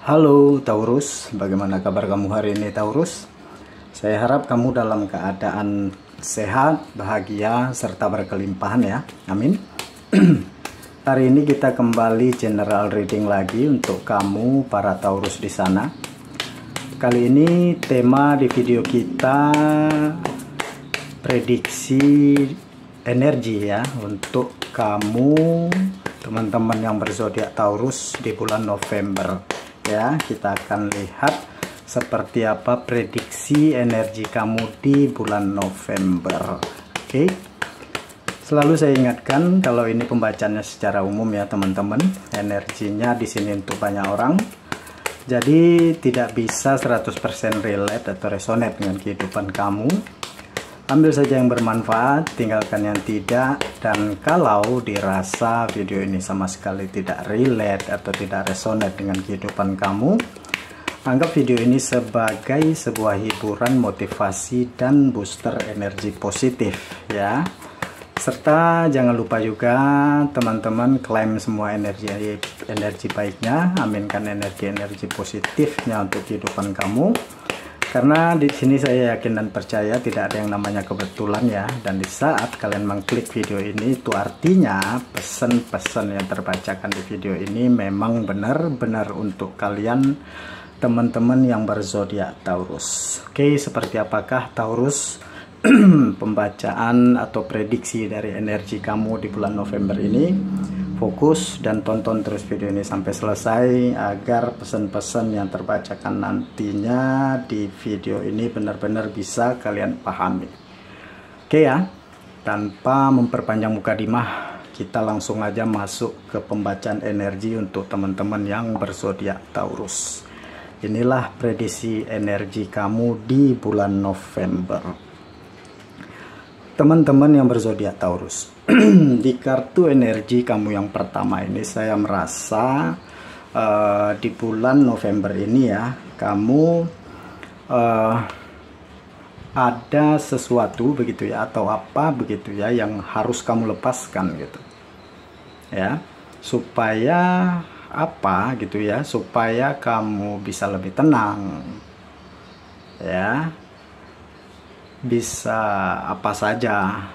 Halo Taurus, bagaimana kabar kamu hari ini Taurus? Saya harap kamu dalam keadaan sehat, bahagia, serta berkelimpahan ya. Amin. Hari ini kita kembali general reading lagi untuk kamu para Taurus di sana. Kali ini tema di video kita prediksi energi ya untuk kamu teman-teman yang berzodiak Taurus di bulan November. Ya, kita akan lihat seperti apa prediksi energi kamu di bulan November. Oke. Selalu saya ingatkan kalau ini pembacaannya secara umum ya, teman-teman. Energinya di sini untuk banyak orang. Jadi tidak bisa 100% relate atau resonate dengan kehidupan kamu. Ambil saja yang bermanfaat, tinggalkan yang tidak. Dan kalau dirasa video ini sama sekali tidak relate atau tidak resonate dengan kehidupan kamu, anggap video ini sebagai sebuah hiburan, motivasi, dan booster energi positif ya. Serta jangan lupa juga teman-teman klaim semua energi baiknya, aminkan energi positifnya untuk kehidupan kamu. Karena di sini saya yakin dan percaya tidak ada yang namanya kebetulan ya. Dan di saat kalian mengklik video ini, itu artinya pesan-pesan yang terbacakan di video ini memang benar-benar untuk kalian teman-teman yang berzodiak Taurus. Oke, seperti apakah Taurus pembacaan atau prediksi dari energi kamu di bulan November ini? Fokus dan tonton terus video ini sampai selesai agar pesan-pesan yang terbacakan nantinya di video ini benar-benar bisa kalian pahami. Oke ya, tanpa memperpanjang mukadimah, kita langsung aja masuk ke pembacaan energi untuk teman-teman yang berzodiak Taurus. Inilah prediksi energi kamu di bulan November. Teman-teman yang berzodiak Taurus, di kartu energi kamu yang pertama ini saya merasa di bulan November ini ya, kamu ada sesuatu begitu ya, atau apa begitu ya yang harus kamu lepaskan gitu ya, supaya apa gitu ya, supaya kamu bisa lebih tenang ya. Bisa apa saja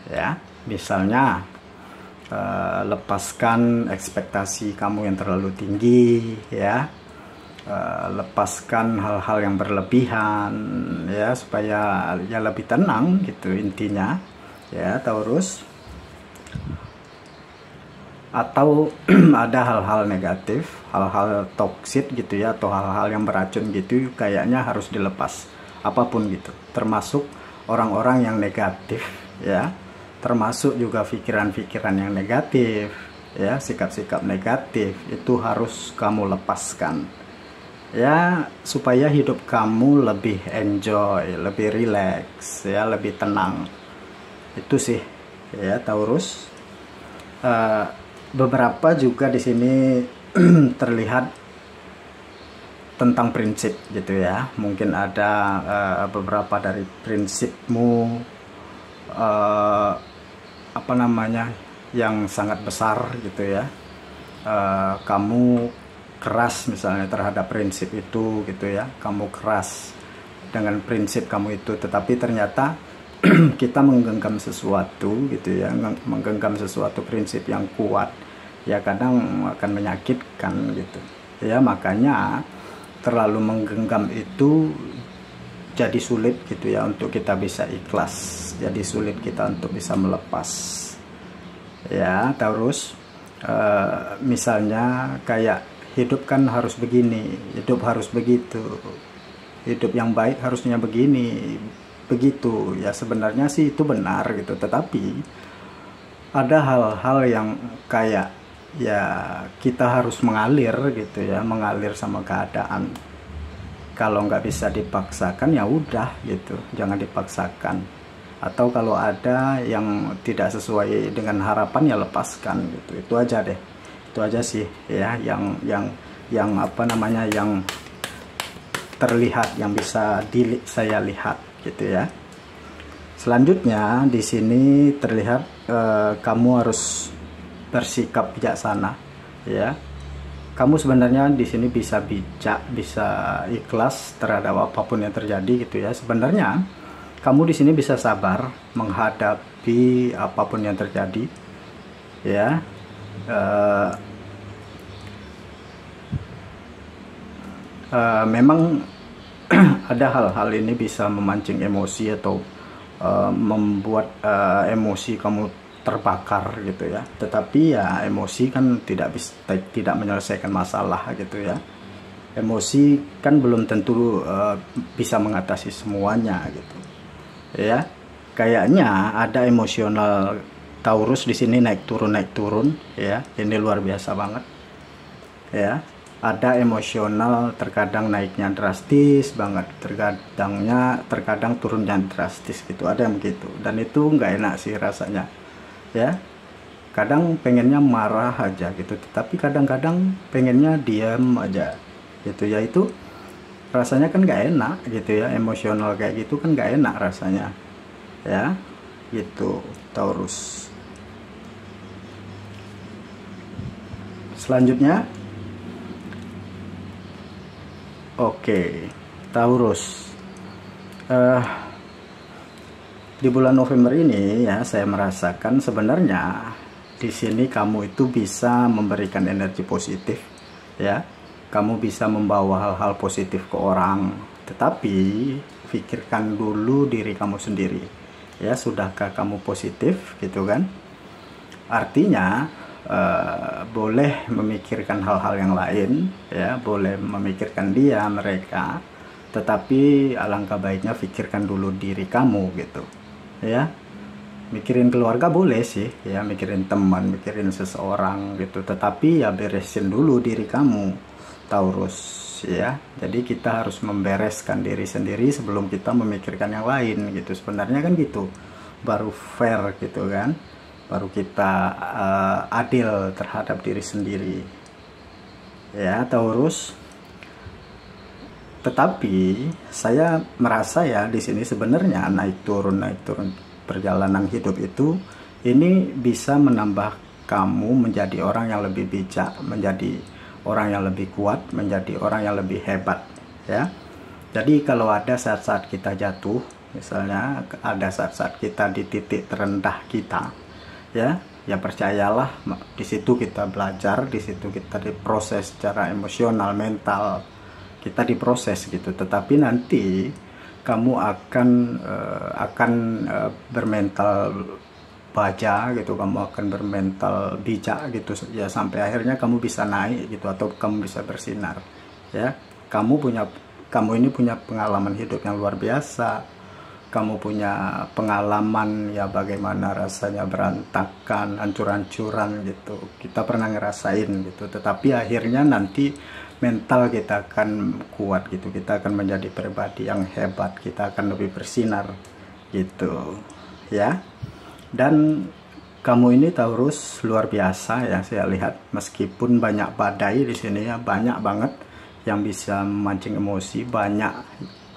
ya, misalnya lepaskan ekspektasi kamu yang terlalu tinggi ya, lepaskan hal-hal yang berlebihan ya, supaya ya lebih tenang gitu intinya ya Taurus. Atau ada hal-hal negatif, hal-hal toksik gitu ya, atau hal-hal yang beracun gitu, kayaknya harus dilepas apapun gitu, termasuk orang-orang yang negatif ya, termasuk juga pikiran-pikiran yang negatif ya, sikap-sikap negatif itu harus kamu lepaskan ya, supaya hidup kamu lebih enjoy, lebih relax ya, lebih tenang. Itu sih ya Taurus. Beberapa juga di sini terlihat tentang prinsip gitu ya, mungkin ada beberapa dari prinsipmu apa namanya yang sangat besar gitu ya, kamu keras misalnya terhadap prinsip itu gitu ya, kamu keras dengan prinsip kamu itu, tetapi ternyata kita menggenggam sesuatu gitu ya, menggenggam sesuatu prinsip yang kuat ya, kadang akan menyakitkan gitu ya. Makanya terlalu menggenggam itu jadi sulit gitu ya untuk kita bisa ikhlas, jadi sulit kita untuk bisa melepas ya Taurus. Misalnya kayak hidup kan harus begini, hidup harus begitu, hidup yang baik harusnya begini begitu ya, sebenarnya sih itu benar gitu, tetapi ada hal-hal yang kayak ya kita harus mengalir gitu ya, mengalir sama keadaan. Kalau nggak bisa dipaksakan ya udah gitu, jangan dipaksakan. Atau kalau ada yang tidak sesuai dengan harapan ya lepaskan gitu. Itu aja deh, itu aja sih ya yang apa namanya, yang terlihat, yang bisa saya lihat gitu ya. Selanjutnya di sini terlihat kamu harus bersikap bijaksana ya, kamu sebenarnya di sini bisa bijak, bisa ikhlas terhadap apapun yang terjadi gitu ya. Sebenarnya kamu di sini bisa sabar menghadapi apapun yang terjadi ya. Memang ada hal-hal ini bisa memancing emosi atau membuat emosi kamu terbakar gitu ya. Tetapi ya emosi kan tidak menyelesaikan masalah gitu ya. Emosi kan belum tentu bisa mengatasi semuanya gitu ya. Kayaknya ada emosional Taurus di sini naik turun ya. Ini luar biasa banget ya. Ada emosional terkadang naiknya drastis banget, terkadang turunnya drastis gitu, ada yang begitu, dan itu nggak enak sih rasanya ya. Kadang pengennya marah aja gitu, tapi kadang-kadang pengennya diam aja gitu ya. Itu rasanya kan nggak enak gitu ya, emosional kayak gitu kan nggak enak rasanya ya gitu Taurus. Selanjutnya oke, Taurus. Di bulan November ini ya, saya merasakan sebenarnya di sini kamu itu bisa memberikan energi positif ya. Kamu bisa membawa hal-hal positif ke orang, tetapi pikirkan dulu diri kamu sendiri ya. Sudahkah kamu positif gitu kan? Artinya boleh memikirkan hal-hal yang lain ya, boleh memikirkan dia, mereka, tetapi alangkah baiknya pikirkan dulu diri kamu gitu ya. Mikirin keluarga boleh sih ya, mikirin teman, mikirin seseorang gitu, tetapi ya beresin dulu diri kamu Taurus ya. Jadi kita harus membereskan diri sendiri sebelum kita memikirkan yang lain gitu, sebenarnya kan gitu, baru fair gitu kan, baru kita adil terhadap diri sendiri ya Taurus. Tetapi saya merasa ya di sini sebenarnya naik turun perjalanan hidup itu ini bisa menambah kamu menjadi orang yang lebih bijak, menjadi orang yang lebih kuat, menjadi orang yang lebih hebat ya. Jadi kalau ada saat-saat kita jatuh, misalnya ada saat-saat kita di titik terendah kita ya, ya percayalah di situ kita belajar, di situ kita diproses secara emosional, mental, kita diproses gitu. Tetapi nanti kamu akan bermental baja gitu, kamu akan bermental bijak gitu ya, sampai akhirnya kamu bisa naik gitu, atau kamu bisa bersinar ya. Kamu ini punya pengalaman hidup yang luar biasa. Kamu punya pengalaman ya, bagaimana rasanya berantakan, hancur-hancuran gitu. Kita pernah ngerasain gitu. Tetapi akhirnya nanti mental kita akan kuat gitu. Kita akan menjadi pribadi yang hebat. Kita akan lebih bersinar gitu ya. Dan kamu ini Taurus luar biasa ya, saya lihat. Meskipun banyak badai di sini ya, banyak banget yang bisa memancing emosi, banyak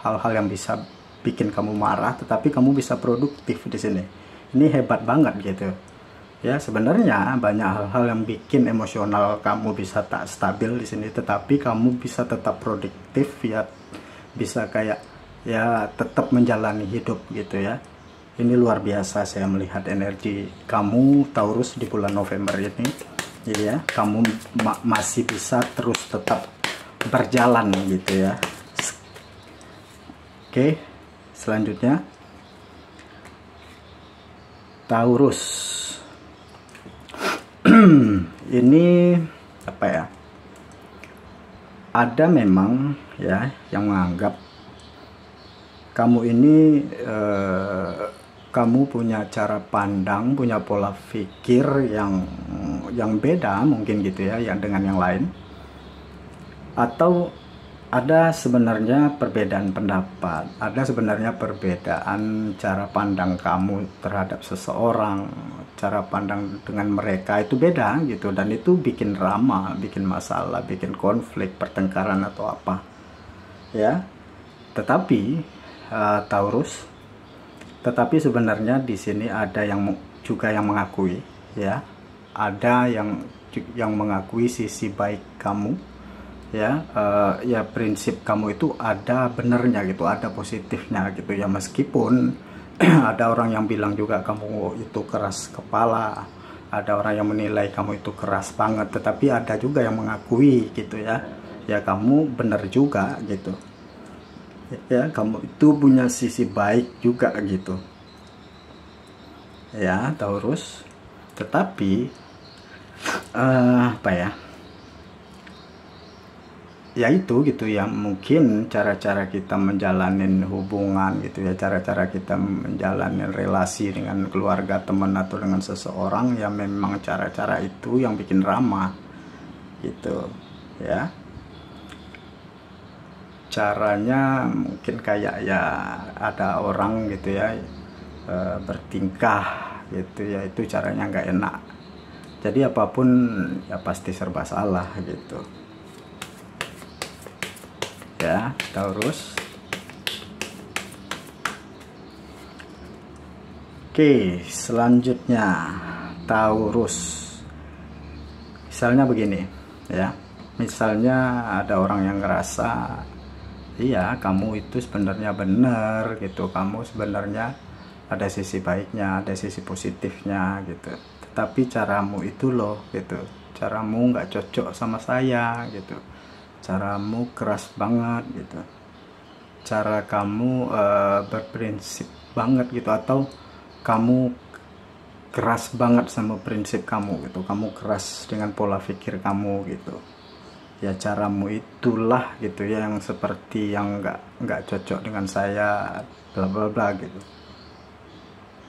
hal-hal yang bisa bikin kamu marah, tetapi kamu bisa produktif di sini. Ini hebat banget gitu ya. Sebenarnya banyak hal-hal yang bikin emosional kamu bisa tak stabil di sini, tetapi kamu bisa tetap produktif ya, bisa kayak ya tetap menjalani hidup gitu ya. Ini luar biasa saya melihat energi kamu Taurus di bulan November ini ya. Kamu masih bisa terus tetap berjalan gitu ya. Oke, selanjutnya Taurus. Ini apa ya, ada memang ya yang menganggap kamu ini kamu punya cara pandang, punya pola pikir yang beda mungkin gitu ya, yang dengan yang lain, atau ada sebenarnya perbedaan pendapat, ada sebenarnya perbedaan cara pandang kamu terhadap seseorang, cara pandang dengan mereka itu beda gitu, dan itu bikin drama, bikin masalah, bikin konflik, pertengkaran atau apa ya. Tetapi Taurus, tetapi sebenarnya di sini ada yang juga yang mengakui ya, ada yang yang mengakui sisi baik kamu, ya. Ya prinsip kamu itu ada benernya gitu, ada positifnya gitu ya, meskipun ada orang yang bilang juga kamu itu keras kepala, ada orang yang menilai kamu itu keras banget, tetapi ada juga yang mengakui gitu ya, ya kamu bener juga gitu ya, kamu itu punya sisi baik juga gitu ya Taurus. Tetapi apa ya, ya itu gitu ya, mungkin cara-cara kita menjalanin hubungan gitu ya, cara-cara kita menjalanin relasi dengan keluarga, teman, atau dengan seseorang, ya memang cara-cara itu yang bikin ramah gitu ya. Caranya mungkin kayak ya ada orang gitu ya bertingkah gitu ya, itu caranya nggak enak, jadi apapun ya pasti serba salah gitu ya Taurus. Oke, selanjutnya Taurus, misalnya begini ya, misalnya ada orang yang ngerasa iya kamu itu sebenarnya benar gitu, kamu sebenarnya ada sisi baiknya, ada sisi positifnya gitu, tetapi caramu itu loh gitu, caramu nggak cocok sama saya gitu, caramu keras banget gitu, cara kamu berprinsip banget gitu, atau kamu keras banget sama prinsip kamu gitu, kamu keras dengan pola pikir kamu gitu ya, caramu itulah gitu ya yang seperti yang nggak cocok dengan saya, bla bla bla gitu.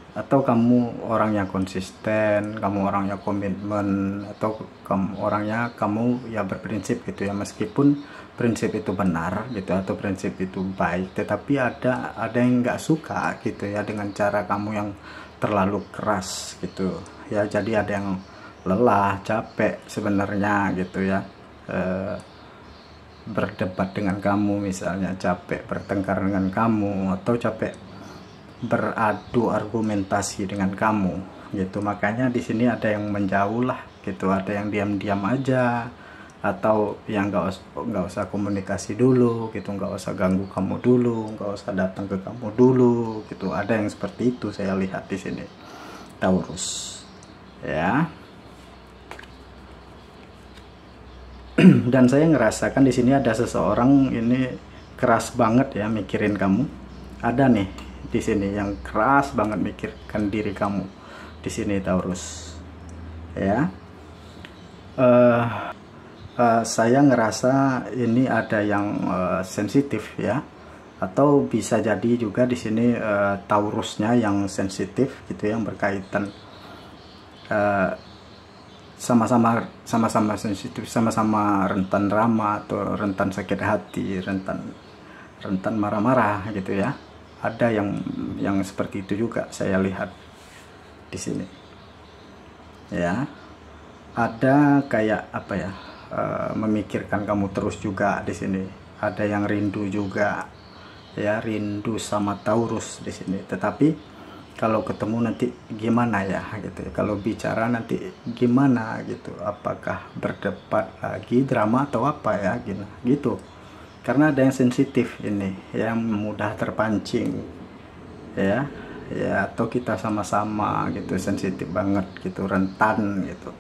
Atau kamu orangnya konsisten, kamu orangnya komitmen, atau kamu orangnya kamu ya berprinsip gitu ya, meskipun prinsip itu benar gitu atau prinsip itu baik, tetapi ada yang nggak suka gitu ya dengan cara kamu yang terlalu keras gitu ya, jadi ada yang lelah, capek sebenarnya gitu ya, berdebat dengan kamu misalnya, capek bertengkar dengan kamu, atau capek beradu argumentasi dengan kamu gitu. Makanya di sini ada yang menjauh lah gitu, ada yang diam-diam aja, atau yang nggak usah komunikasi dulu gitu, nggak usah ganggu kamu dulu, nggak usah datang ke kamu dulu gitu. Ada yang seperti itu saya lihat di sini Taurus ya. Dan saya ngerasakan di sini ada seseorang ini keras banget ya mikirin kamu. Ada nih di sini yang keras banget mikirkan diri kamu di sini Taurus ya. Saya ngerasa ini ada yang sensitif ya, atau bisa jadi juga di sini Taurusnya yang sensitif gitu, yang berkaitan sama-sama sensitif, sama-sama rentan drama atau rentan sakit hati, rentan marah-marah gitu ya. Ada yang seperti itu juga saya lihat di sini ya. Ada kayak apa ya, memikirkan kamu terus juga di sini. Ada yang rindu juga ya, rindu sama Taurus di sini, tetapi kalau ketemu nanti gimana ya gitu ya, kalau bicara nanti gimana gitu, apakah berdebat lagi, drama atau apa ya gitu, karena ada yang sensitif ini, yang mudah terpancing ya, atau kita sama-sama gitu sensitif banget gitu, rentan gitu.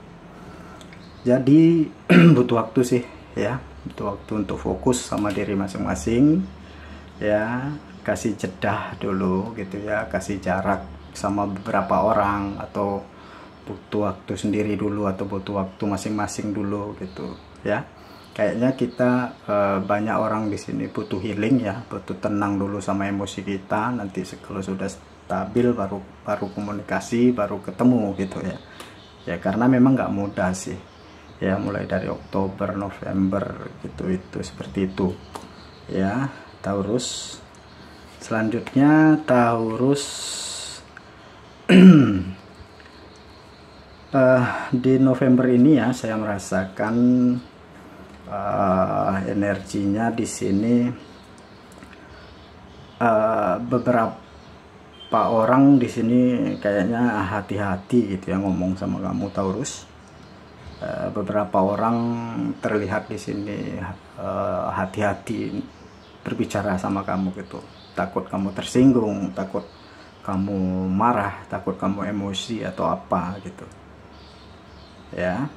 Jadi butuh waktu sih ya, butuh waktu untuk fokus sama diri masing-masing ya, kasih jeda dulu gitu ya, kasih jarak sama beberapa orang, atau butuh waktu sendiri dulu, atau butuh waktu masing-masing dulu gitu ya. Kayaknya kita banyak orang di sini butuh healing ya, butuh tenang dulu sama emosi kita, nanti kalau sudah stabil baru komunikasi, baru ketemu gitu ya. Ya karena memang nggak mudah sih ya, mulai dari Oktober, November gitu, itu seperti itu ya Taurus. Selanjutnya Taurus di November ini ya, saya merasakan energinya di sini beberapa orang di sini kayaknya hati-hati gitu ya ngomong sama kamu Taurus Beberapa orang terlihat di sini hati-hati berbicara sama kamu gitu, takut kamu tersinggung, takut kamu marah, takut kamu emosi atau apa gitu ya.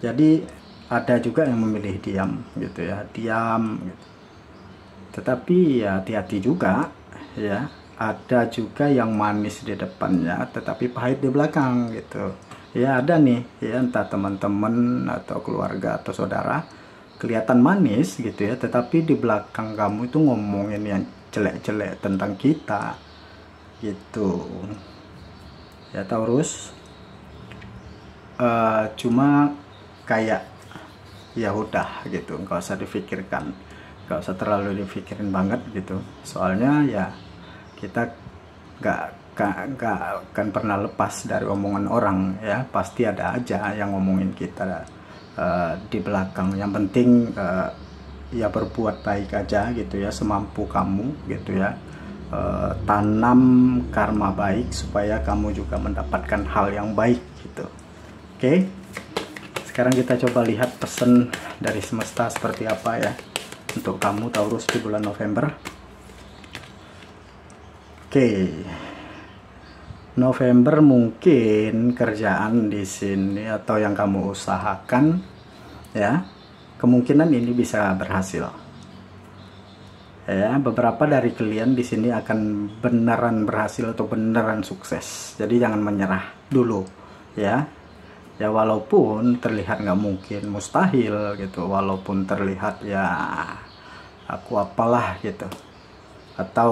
Jadi ada juga yang memilih diam gitu ya, diam gitu. Tetapi ya hati-hati juga ya, ada juga yang manis di depannya tetapi pahit di belakang gitu ya. Ada nih ya, entah teman-teman atau keluarga atau saudara kelihatan manis gitu ya, tetapi di belakang kamu itu ngomongin yang jelek-jelek tentang kita gitu ya Taurus. Cuma kayak ya udah gitu, nggak usah difikirkan, nggak usah terlalu dipikirin banget gitu. Soalnya ya kita nggak akan pernah lepas dari omongan orang ya, pasti ada aja yang ngomongin kita di belakang. Yang penting ya berbuat baik aja gitu ya, semampu kamu gitu ya. Tanam karma baik supaya kamu juga mendapatkan hal yang baik gitu. Oke, sekarang kita coba lihat pesan dari semesta seperti apa ya untuk kamu Taurus di bulan November. Oke, November mungkin kerjaan di sini atau yang kamu usahakan ya, kemungkinan ini bisa berhasil. Ya, beberapa dari kalian di sini akan beneran berhasil atau beneran sukses. Jadi jangan menyerah dulu ya. Ya walaupun terlihat nggak mungkin, mustahil gitu, walaupun terlihat ya aku apalah gitu, atau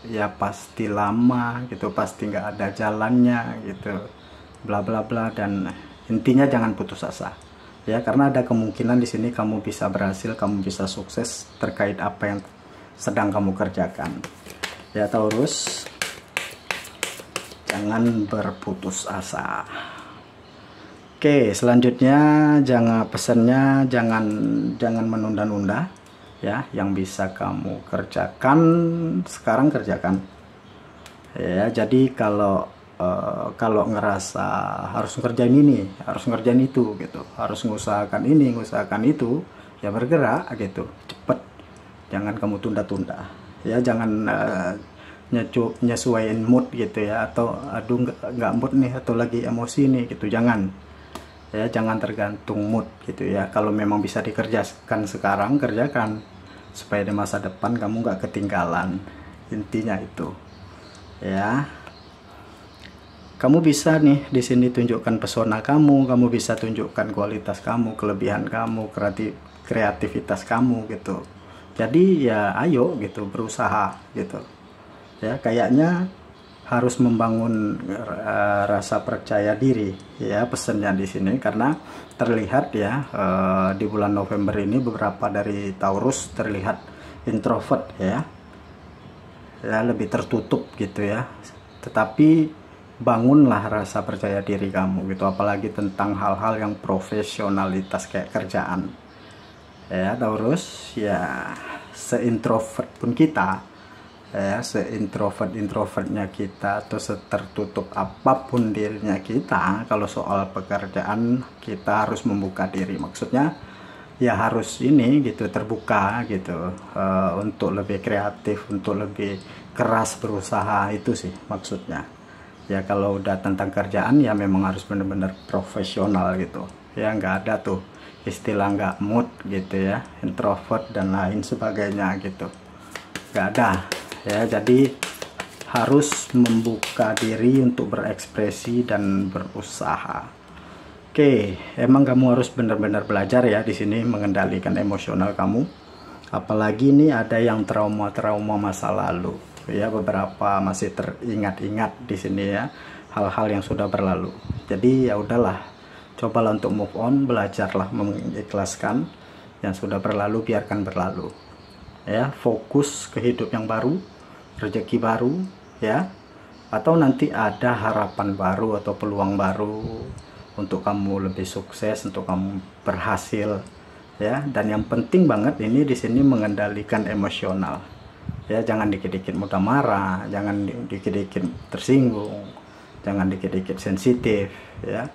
ya pasti lama gitu, pasti nggak ada jalannya gitu, bla bla bla. Dan intinya jangan putus asa ya, karena ada kemungkinan di sini kamu bisa berhasil, kamu bisa sukses terkait apa yang sedang kamu kerjakan ya Taurus. Jangan berputus asa. Oke, selanjutnya pesannya jangan menunda-nunda ya. Yang bisa kamu kerjakan sekarang kerjakan ya. Jadi kalau ngerasa harus ngerjain ini, harus ngerjain itu gitu, harus ngusahakan ini, ngusahakan itu, ya bergerak gitu, cepet. Jangan kamu tunda-tunda ya. Jangan nyesuaiin mood gitu ya, atau aduh nggak mood nih atau lagi emosi nih gitu, jangan ya. Jangan tergantung mood gitu ya. Kalau memang bisa dikerjakan sekarang, kerjakan supaya di masa depan kamu nggak ketinggalan. Intinya itu ya. Kamu bisa nih di sini tunjukkan pesona kamu, kamu bisa tunjukkan kualitas kamu, kelebihan kamu, kreativitas kamu gitu. Jadi ya ayo gitu, berusaha gitu ya. Kayaknya harus membangun rasa percaya diri ya pesannya di sini, karena terlihat ya di bulan November ini beberapa dari Taurus terlihat introvert ya, lebih tertutup gitu ya. Tetapi bangunlah rasa percaya diri kamu gitu, apalagi tentang hal-hal yang profesionalitas kayak kerjaan ya Taurus. Ya seintrovert pun kita ya, seintrovert-introvertnya kita atau setertutup apapun dirinya kita, kalau soal pekerjaan kita harus membuka diri. Maksudnya ya harus ini gitu, terbuka gitu, untuk lebih kreatif, untuk lebih keras berusaha, itu sih maksudnya ya. Kalau udah tentang kerjaan ya memang harus benar-benar profesional gitu ya. Nggak ada tuh istilah nggak mood gitu ya, introvert dan lain sebagainya gitu, nggak ada ya. Jadi harus membuka diri untuk berekspresi dan berusaha. Oke, emang kamu harus benar-benar belajar ya di sini mengendalikan emosional kamu. Apalagi ini ada yang trauma-trauma masa lalu ya, beberapa masih teringat-ingat di sini ya, hal-hal yang sudah berlalu. Jadi ya udahlah, cobalah untuk move on, belajarlah mengikhlaskan yang sudah berlalu, biarkan berlalu ya. Fokus ke hidup yang baru, rezeki baru ya, atau nanti ada harapan baru atau peluang baru untuk kamu lebih sukses, untuk kamu berhasil ya. Dan yang penting banget ini di sini mengendalikan emosional ya. Jangan dikit-dikit mudah marah, jangan dikit-dikit tersinggung, jangan dikit-dikit sensitif ya.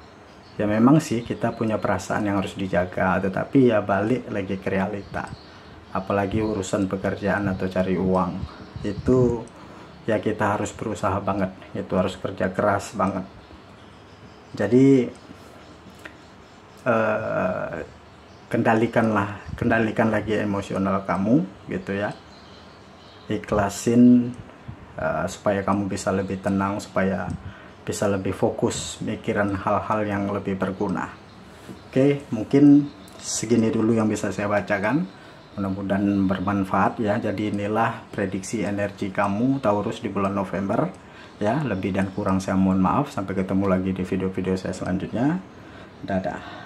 Ya memang sih kita punya perasaan yang harus dijaga, tetapi ya balik lagi ke realita. Apalagi urusan pekerjaan atau cari uang, itu ya kita harus berusaha banget, itu harus kerja keras banget. Jadi kendalikan lagi emosional kamu gitu ya, ikhlasin supaya kamu bisa lebih tenang, supaya bisa lebih fokus mikiran hal-hal yang lebih berguna. Oke, mungkin segini dulu yang bisa saya bacakan, mudah-mudahan bermanfaat ya. Jadi inilah prediksi energi kamu Taurus di bulan November ya. Lebih dan kurang saya mohon maaf. Sampai ketemu lagi di video-video saya selanjutnya. Dadah.